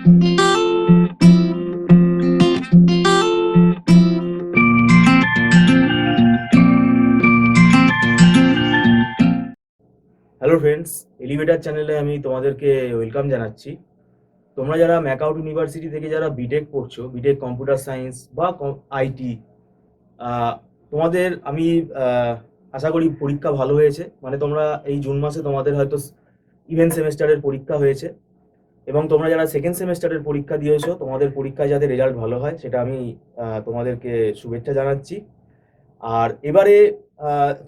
Hello friends, elevator চ্যানেলে আমি তোমাদেরকে ওয়েলকাম জানাচ্ছি। তোমরা যারা ম্যাকাউট ইউনিভার্সিটি থেকে যারা বিটেক পড়ছো, বিটেক কম্পিউটার সায়েন্স বা আইটি, তোমাদের আমি আশা করি পরীক্ষা ভালো হয়েছে। মানে তোমরা এই জুন মাসে তোমাদের হয়তো ইভেন্ট সেমেস্টারের পরীক্ষা হয়েছে, এবং তোমরা যারা সেকেন্ড সেমেস্টারের পরীক্ষা দিয়েছো তোমাদের পরীক্ষায় যাতে রেজাল্ট ভালো হয় সেটা আমি তোমাদেরকে শুভেচ্ছা জানাচ্ছি। আর এবারে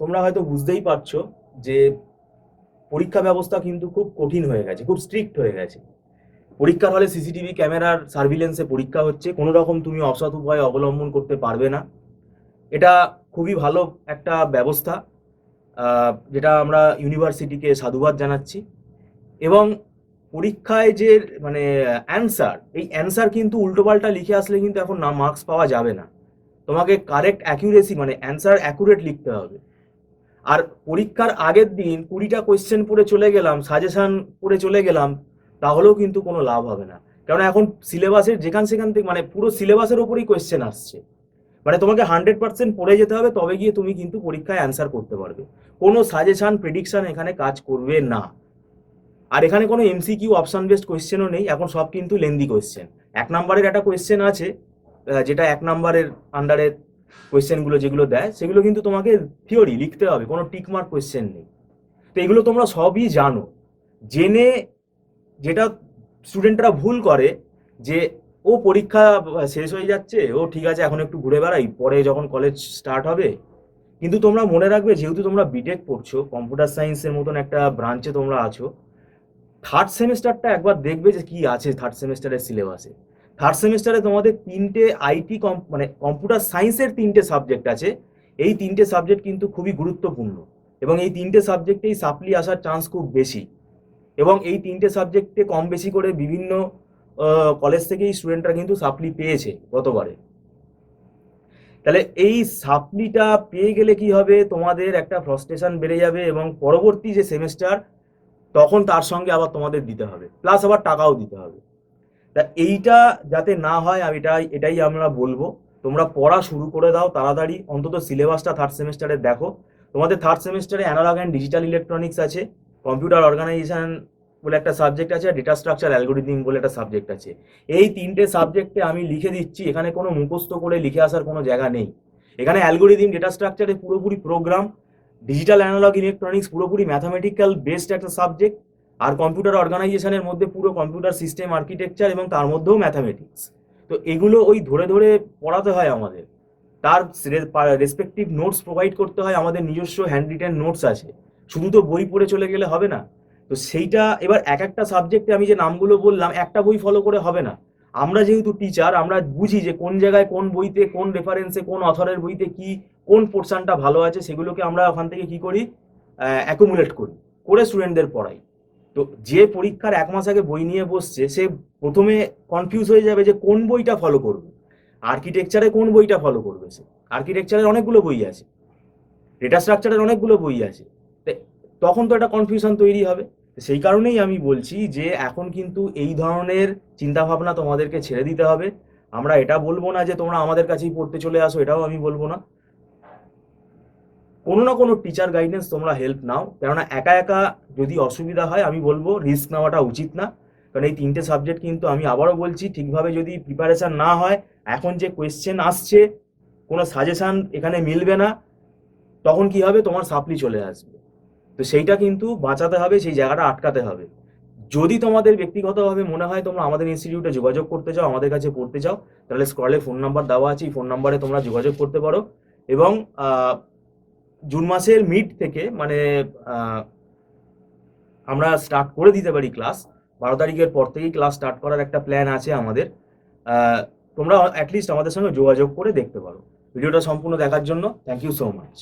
তোমরা হয়তো বুঝতেই পারছো যে পরীক্ষা ব্যবস্থা কিন্তু খুব কঠিন হয়ে গেছে, খুব স্ট্রিক্ট হয়ে গেছে। পরীক্ষার হলে সিসিটিভি ক্যামেরার সার্ভিলেন্সে পরীক্ষা হচ্ছে, কোনো রকম তুমি অসৎ উপায় অবলম্বন করতে পারবে না। এটা খুবই ভালো একটা ব্যবস্থা, যেটা আমরা ইউনিভার্সিটিকে সাধুবাদ জানাচ্ছি। এবং পরীক্ষায় যে মানে অ্যান্সার, এই অ্যান্সার কিন্তু উল্টোপাল্টা লিখে আসলে কিন্তু এখন না মার্কস পাওয়া যাবে না। তোমাকে কারেক্ট অ্যাকিউরেসি মানে অ্যান্সার অ্যাকুরেট লিখতে হবে। আর পরীক্ষার আগের দিন 20টা কোয়েশ্চেন পড়ে চলে গেলাম, সাজেশন পড়ে চলে গেলাম, তাহলেও কিন্তু কোনো লাভ হবে না। কারণ এখন সিলেবাসের যেখান সেখান থেকে মানে পুরো সিলেবাসের ওপরেই কোয়েশ্চেন আসছে। মানে তোমাকে 100% পড়ে যেতে হবে, তবে গিয়ে তুমি কিন্তু পরীক্ষায় অ্যান্সার করতে পারবে। কোনো সাজেশন প্রেডিকশন এখানে কাজ করবে না। আর এখানে কোনো এমসিকিউ অপশন বেসড কোয়েশ্চেনও নেই, এখন সব কিন্তু লেন্দি কোয়েশ্চেন। 1 নম্বরের একটা কোয়েশ্চেন আছে, যেটা 1 নম্বরের আন্ডারে কোয়েশ্চেনগুলো যেগুলো দেয় সেগুলো কিন্তু তোমাকে থিওরি লিখতে হবে, কোনো টিকমার্ক কোয়েশ্চেন নেই। তো এগুলো তোমরা সবই জানো। জেনে যেটা স্টুডেন্টরা ভুল করে যে ও পরীক্ষা শেষ হয়ে যাচ্ছে, ও ঠিক আছে এখন একটু ঘুরে বেড়াই, পরে যখন কলেজ স্টার্ট হবে। কিন্তু তোমরা মনে রাখবে, যেহেতু তোমরা বিটেক পড়ছো, কম্পিউটার সায়েন্সের মতন একটা ব্রাঞ্চে তোমরা আছো, থার্ড সেমিস্টারটা একবার দেখবে যে কি আছে থার্ড সেমিস্টারের সিলেবাসে। থার্ড সেমিস্টারে তোমাদের 3টে আইটি মানে কম্পিউটার সায়েন্সের 3টে সাবজেক্ট আছে। এই 3টে সাবজেক্ট কিন্তু খুবই গুরুত্বপূর্ণ, এবং এই 3টে সাবজেক্টেই সাপ্লি আসার চান্স খুব বেশি। এবং এই 3টে সাবজেক্টে কম বেশি করে বিভিন্ন কলেজ থেকেই স্টুডেন্টরা কিন্তু সাপ্লি পেয়েছে গতবারে। তাহলে এই সাপ্লিটা পেয়ে গেলে কি হবে, তোমাদের একটা ফ্রাস্ট্রেশন বেড়ে যাবে, এবং পরবর্তী যে সেমিস্টার তখন তার সঙ্গে আবার তোমাদের দিতে হবে, প্লাস আবার টাকাও দিতে হবে। তা এইটা যাতে না হয় এটাই আমরা বলবো, তোমরা পড়া শুরু করে দাও তাড়াতাড়ি। অন্তত সিলেবাসটা থার্ড সেমিস্টারে দেখো। তোমাদের থার্ড সেমিস্টারে অ্যানালগ অ্যান্ড ডিজিটাল ইলেকট্রনিক্স আছে, কম্পিউটার অর্গানাইজেশন বলে একটা সাবজেক্ট আছে, আর ডেটা স্ট্রাকচার অ্যালগোরিদম বলে একটা সাবজেক্ট আছে। এই 3টে সাবজেক্টে আমি লিখে দিচ্ছি, এখানে কোনো মুখস্থ করে লিখে আসার কোনো জায়গা নেই। এখানে অ্যালগোরিদম ডেটা স্ট্রাকচারে পুরোপুরি প্রোগ্রাম, ডিজিটাল অ্যানালগ ইলেকট্রনিক্স পুরোপুরি ম্যাথামেটিক্যাল বেসড একটা সাবজেক্ট, আর কম্পিউটার অর্গানাইজেশনের মধ্যে পুরো কম্পিউটার সিস্টেম আর্কিটেকচার, এবং তার মধ্যেও ম্যাথামেটিক্স। তো এগুলো ওই ধরে ধরে পড়াতে হয় আমাদের, তার রেসপেক্টিভ নোটস প্রোভাইড করতে হয়, আমাদের নিজস্ব হ্যান্ড রিটেন নোটস আছে। শুধু তো বই পড়ে চলে গেলে হবে না। তো সেইটা এবার এক একটা সাবজেক্টে আমি যে নামগুলো বললাম, একটা বই ফলো করে হবে না। আমরা যেহেতু টিচার, আমরা বুঝি যে কোন জায়গায় কোন বইতে কোন রেফারেন্সে কোন অথরের বইতে কি কোন পোর্শনটা ভালো আছে, সেগুলোকে আমরা ওখান থেকে কি করি, অ্যাকুমুলেট করি, করে স্টুডেন্টদের পড়াই। তো যে পরীক্ষার 1 মাস আগে বই নিয়ে বসছে, সে প্রথমে কনফিউজ হয়ে যাবে যে কোন বইটা ফলো করবে। আর্কিটেকচারে কোন বইটা ফলো করবে, সে আর্কিটেকচারের অনেকগুলো বই আছে, ডেটা স্ট্রাকচারের অনেকগুলো বই আছে। তখন তো একটা কনফিউশন তৈরি হবে। সেই কারণেই আমি বলছি যে এখন কিন্তু এই ধরনের চিন্তাভাবনা তোমাদেরকে ছেড়ে দিতে হবে। আমরা এটা বলবো না যে তোমরা আমাদের কাছেই পড়তে চলে আসো, এটাও আমি বলবো না। কোনো না কোনো টিচার গাইডেন্স তোমরা হেল্প নাও, কেননা একা একা যদি অসুবিধা হয় আমি বলবো রিস্ক নেওয়াটা উচিত না। কারণ এই 3টে সাবজেক্ট কিন্তু আমি আবারও বলছি, ঠিকভাবে যদি প্রিপারেশান না হয়, এখন যে কোয়েশ্চেন আসছে কোনো সাজেশান এখানে মিলবে না, তখন কি হবে, তোমার সাপ্লি চলে আসবে। তো সেইটা কিন্তু বাঁচাতে হবে, সেই জায়গাটা আটকাতে হবে। যদি তোমাদের ব্যক্তিগতভাবে মনে হয় তোমরা আমাদের ইনস্টিটিউটে যোগাযোগ করতে চাও, আমাদের কাছে পড়তে চাও, তাহলে স্ক্রলে ফোন নাম্বার দেওয়া আছে, এই ফোন নাম্বারে তোমরা যোগাযোগ করতে পারো। এবং জুন মাসের মিড থেকে মানে আমরা স্টার্ট করে দিতে পারি ক্লাস। 12 তারিখের পর থেকেই ক্লাস স্টার্ট করার একটা প্ল্যান আছে আমাদের। তোমরা অ্যাটলিস্ট আমাদের সঙ্গে যোগাযোগ করে দেখতে পারো। ভিডিওটা সম্পূর্ণ দেখার জন্য থ্যাংক ইউ সো মাচ।